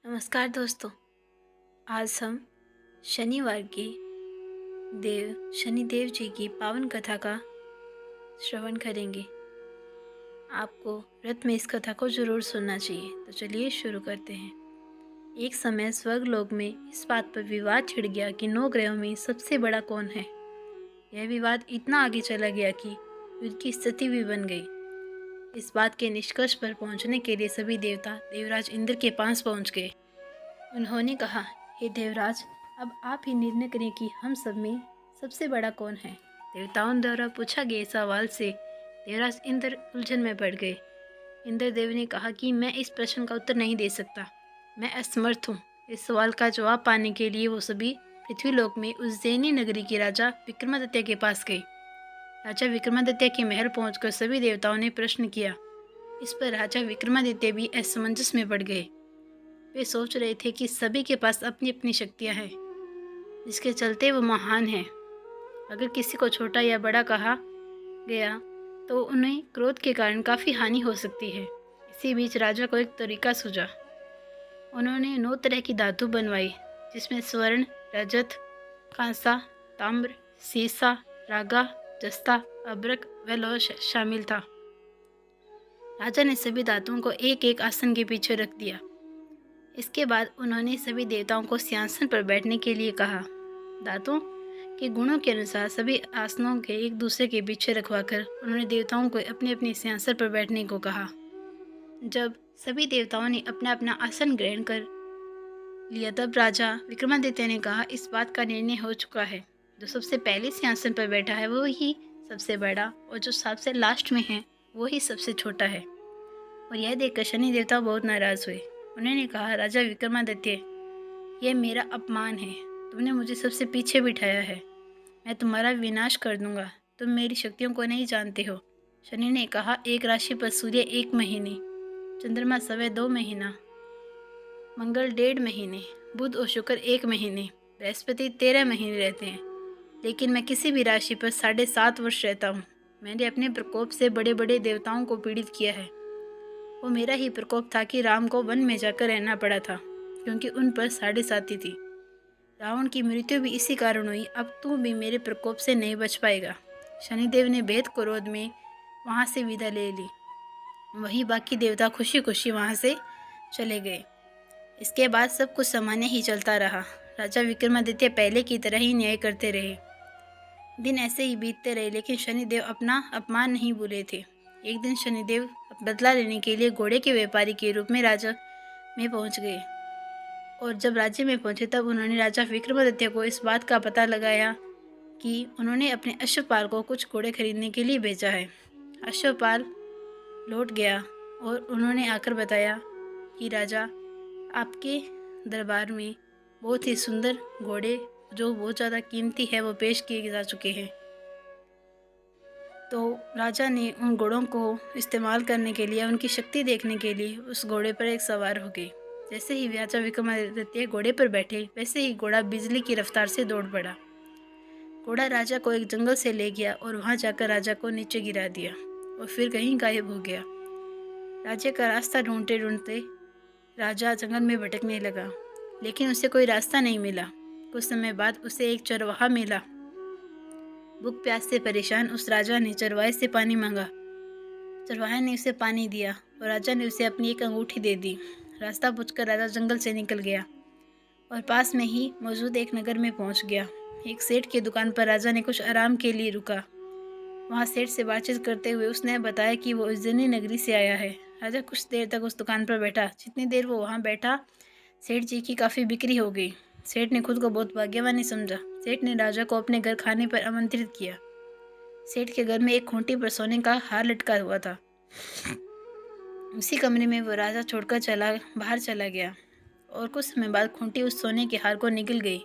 नमस्कार दोस्तों। आज हम शनिवार की शनिदेव जी की पावन कथा का श्रवण करेंगे। आपको व्रत में इस कथा को जरूर सुनना चाहिए। तो चलिए शुरू करते हैं। एक समय स्वर्गलोक में इस बात पर विवाद छिड़ गया कि 9 ग्रहों में सबसे बड़ा कौन है। यह विवाद इतना आगे चला गया कि युद्ध की स्थिति भी बन गई। इस बात के निष्कर्ष पर पहुंचने के लिए सभी देवता देवराज इंद्र के पास पहुंच गए। उन्होंने कहा, हे देवराज, अब आप ही निर्णय करें कि हम सब में सबसे बड़ा कौन है। देवताओं द्वारा पूछा गया सवाल से देवराज इंद्र उलझन में पड़ गए। इंद्रदेव ने कहा कि मैं इस प्रश्न का उत्तर नहीं दे सकता, मैं असमर्थ हूँ। इस सवाल का जवाब पाने के लिए वो सभी पृथ्वीलोक में उज्जैनी नगरी के राजा विक्रमादित्य के पास गए। राजा विक्रमादित्य के महल पहुंचकर सभी देवताओं ने प्रश्न किया। इस पर राजा विक्रमादित्य भी असमंजस में पड़ गए। वे सोच रहे थे कि सभी के पास अपनी अपनी शक्तियां हैं, जिसके चलते वो महान हैं। अगर किसी को छोटा या बड़ा कहा गया तो उन्हें क्रोध के कारण काफ़ी हानि हो सकती है। इसी बीच राजा को एक तरीका सूझा। उन्होंने 9 तरह की धातु बनवाई, जिसमें स्वर्ण, रजत, कांसा, ताम्र, सीसा, रागा, जस्ता, अब्रक व लौह शामिल था। राजा ने सभी धातुओं को एक एक आसन के पीछे रख दिया। इसके बाद उन्होंने सभी देवताओं को सिंहासन पर बैठने के लिए कहा। धातुओं के गुणों के अनुसार सभी आसनों के एक दूसरे के पीछे रखवाकर उन्होंने देवताओं को अपने अपने सिंहासन पर बैठने को कहा। जब सभी देवताओं ने अपना अपना आसन ग्रहण कर लिया तब राजा विक्रमादित्य ने कहा, इस बात का निर्णय हो चुका है। जो सबसे पहले सिंहासन पर बैठा है वो ही सबसे बड़ा, और जो सबसे लास्ट में है वो ही सबसे छोटा है। और यह देखकर शनि देवता बहुत नाराज हुए। उन्होंने कहा, राजा विक्रमादित्य, यह मेरा अपमान है। तुमने मुझे सबसे पीछे बिठाया है। मैं तुम्हारा विनाश कर दूंगा। तुम मेरी शक्तियों को नहीं जानते हो। शनि ने कहा, एक राशि पर सूर्य 1 महीने, चंद्रमा सवा 2 महीना, मंगल 1.5 महीने, बुध और शुक्र 1 महीने, बृहस्पति 13 महीने रहते हैं। लेकिन मैं किसी भी राशि पर 7.5 वर्ष रहता हूँ। मैंने अपने प्रकोप से बड़े बड़े देवताओं को पीड़ित किया है। वो मेरा ही प्रकोप था कि राम को वन में जाकर रहना पड़ा था, क्योंकि उन पर 7.5 थी। रावण की मृत्यु भी इसी कारण हुई। अब तू भी मेरे प्रकोप से नहीं बच पाएगा। शनिदेव ने बेहद क्रोध में वहाँ से विदा ले ली। वहीं बाकी देवता खुशी खुशी वहाँ से चले गए। इसके बाद सब कुछ सामान्य ही चलता रहा। राजा विक्रमादित्य पहले की तरह ही न्याय करते रहे। दिन ऐसे ही बीतते रहे, लेकिन शनिदेव अपना अपमान नहीं भूले थे। एक दिन शनिदेव बदला लेने के लिए घोड़े के व्यापारी के रूप में राजा में पहुंच गए। और जब राज्य में पहुंचे तब उन्होंने राजा विक्रमादित्य को इस बात का पता लगाया कि उन्होंने अपने अश्वपाल को कुछ घोड़े खरीदने के लिए भेजा है। अश्वपाल लौट गया और उन्होंने आकर बताया कि राजा, आपके दरबार में बहुत ही सुंदर घोड़े जो बहुत ज़्यादा कीमती है वो पेश किए जा चुके हैं। तो राजा ने उन घोड़ों को इस्तेमाल करने के लिए, उनकी शक्ति देखने के लिए उस घोड़े पर एक सवार हो गए। जैसे ही राजा विक्रमादित्य घोड़े पर बैठे, वैसे ही घोड़ा बिजली की रफ्तार से दौड़ पड़ा। घोड़ा राजा को एक जंगल से ले गया और वहां जाकर राजा को नीचे गिरा दिया और फिर कहीं गायब हो गया। राज्य का रास्ता ढूंढते ढूंढते राजा जंगल में भटकने लगा, लेकिन उसे कोई रास्ता नहीं मिला। कुछ समय बाद उसे एक चरवाहा मिला। भूख प्यास से परेशान उस राजा ने चरवाहे से पानी मांगा। चरवाहे ने उसे पानी दिया और राजा ने उसे अपनी एक अंगूठी दे दी। रास्ता पूछकर राजा जंगल से निकल गया और पास में ही मौजूद एक नगर में पहुंच गया। एक सेठ की दुकान पर राजा ने कुछ आराम के लिए रुका। वहां सेठ से बातचीत करते हुए उसने बताया कि वो उज्जैनी नगरी से आया है। राजा कुछ देर तक उस दुकान पर बैठा। जितनी देर वो वहाँ बैठा, सेठ जी की काफ़ी बिक्री हो गई। सेठ ने खुद को बहुत भाग्यवान समझा। सेठ ने राजा को अपने घर खाने पर आमंत्रित किया। सेठ के घर में एक खूंटी पर सोने का हार लटका हुआ था। उसी कमरे में वो राजा छोड़कर बाहर चला गया और कुछ समय बाद खूंटी उस सोने के हार को निगल गई।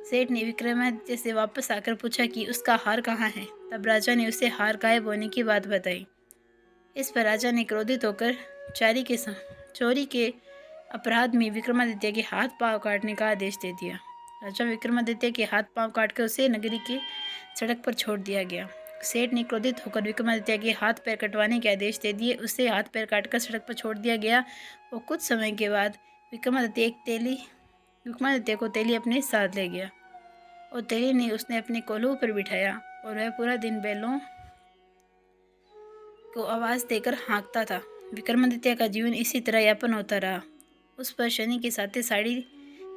सेठ ने विक्रमादित्य से वापस आकर पूछा कि उसका हार कहाँ है। तब राजा ने उसे हार गायब होने की बात बताई। इस पर राजा ने क्रोधित होकर चोरी के अपराध में विक्रमादित्य के हाथ पांव काटने का आदेश दे दिया। राजा विक्रमादित्य के हाथ पांव काटकर उसे नगरी की सड़क पर छोड़ दिया गया। सेठ ने क्रोधित होकर विक्रमादित्य के हाथ पैर कटवाने के आदेश दे दिए। उसे हाथ पैर काटकर सड़क पर छोड़ दिया गया और कुछ समय के बाद विक्रमादित्य को तेली अपने साथ ले गया और तेली ने उसने अपने कोल्हू पर बिठाया और वह पूरा दिन बैलों को आवाज़ देकर हाँकता था। विक्रमादित्य का जीवन इसी तरह यापन होता रहा। उस पर शनि की साथी साड़ी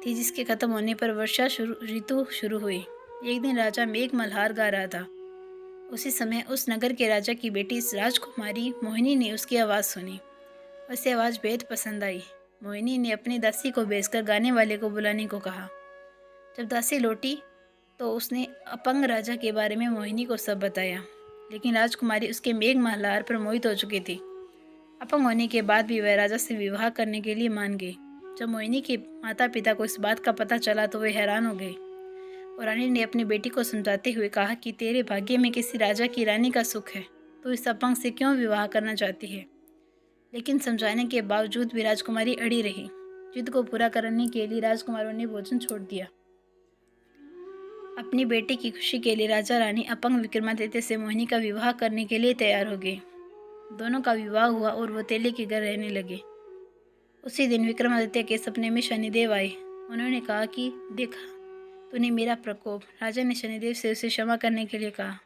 थी, जिसके खत्म होने पर वर्षा ऋतु शुरू हुई। एक दिन राजा मेघ मल्हार गा रहा था। उसी समय उस नगर के राजा की बेटी राजकुमारी मोहिनी ने उसकी आवाज़ सुनी। उसे आवाज़ बेहद पसंद आई। मोहिनी ने अपनी दासी को भेजकर गाने वाले को बुलाने को कहा। जब दासी लौटी तो उसने अपंग राजा के बारे में मोहिनी को सब बताया, लेकिन राजकुमारी उसके मेघ मल्हार पर मोहित हो चुकी थी। अपंग होने के बाद भी वह राजा से विवाह करने के लिए मान गई। जब मोहिनी के माता पिता को इस बात का पता चला तो वे हैरान हो गए और रानी ने अपनी बेटी को समझाते हुए कहा कि तेरे भाग्य में किसी राजा की रानी का सुख है, तो इस अपंग से क्यों विवाह करना चाहती है। लेकिन समझाने के बावजूद भी राजकुमारी अड़ी रही। जिद को पूरा करने के लिए राजकुमारों ने भोजन छोड़ दिया। अपनी बेटी की खुशी के लिए राजा रानी अपंग विक्रमादित्य से मोहिनी का विवाह करने के लिए तैयार हो गए। दोनों का विवाह हुआ और वो तेली के घर रहने लगे। उसी दिन विक्रमादित्य के सपने में शनिदेव आए। उन्होंने कहा कि देखा तूने मेरा प्रकोप। राजा ने शनिदेव से उसे क्षमा करने के लिए कहा।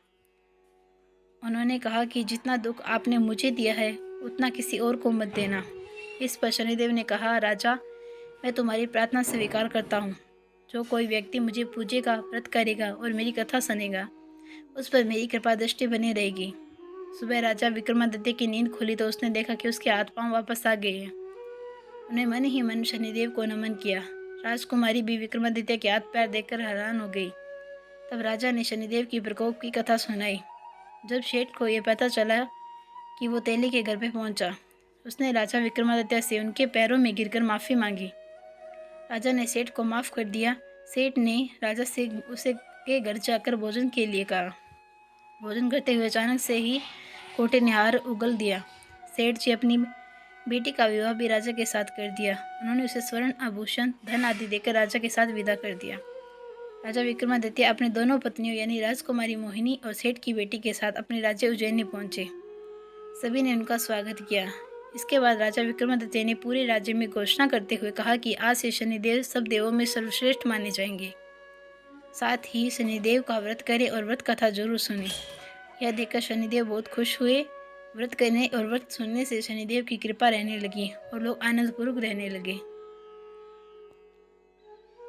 उन्होंने कहा कि जितना दुख आपने मुझे दिया है उतना किसी और को मत देना। इस पर शनिदेव ने कहा, राजा मैं तुम्हारी प्रार्थना स्वीकार करता हूँ। जो कोई व्यक्ति मुझे पूजेगा, व्रत करेगा और मेरी कथा सुनेगा, उस पर मेरी कृपा दृष्टि बनी रहेगी। सुबह राजा विक्रमादित्य की नींद खुली तो उसने देखा कि उसके हाथ पांव वापस आ गए हैं। उन्हें मन ही मन शनिदेव को नमन किया। राजकुमारी भी विक्रमादित्य के हाथ पैर देखकर हैरान हो गई। तब राजा ने शनिदेव की प्रकोप की कथा सुनाई। जब शेठ को यह पता चला कि वो तेली के घर पे पहुंचा, उसने राजा विक्रमादित्य से उनके पैरों में गिरकर माफ़ी मांगी। राजा ने सेठ को माफ़ कर दिया। सेठ ने राजा से उसे के घर जाकर भोजन के लिए कहा। भोजन करते हुए अचानक से ही कोठे ने हार उगल दिया। सेठ जी अपनी बेटी का विवाह भी राजा के साथ कर दिया। उन्होंने उसे स्वर्ण आभूषण, धन आदि देकर राजा के साथ विदा कर दिया। राजा विक्रमादित्य अपने दोनों पत्नियों यानी राजकुमारी मोहिनी और सेठ की बेटी के साथ अपने राज्य उज्जैनी पहुंचे। सभी ने उनका स्वागत किया। इसके बाद राजा विक्रमादित्य ने पूरे राज्य में घोषणा करते हुए कहा कि आज से शनिदेव सब देवों में सर्वश्रेष्ठ माने जाएंगे। साथ ही शनिदेव का व्रत करें और व्रत कथा जरूर सुने। यह देखकर शनिदेव बहुत खुश हुए। व्रत करने और व्रत सुनने से शनिदेव की कृपा रहने लगी और लोग आनंदपूर्वक रहने लगे।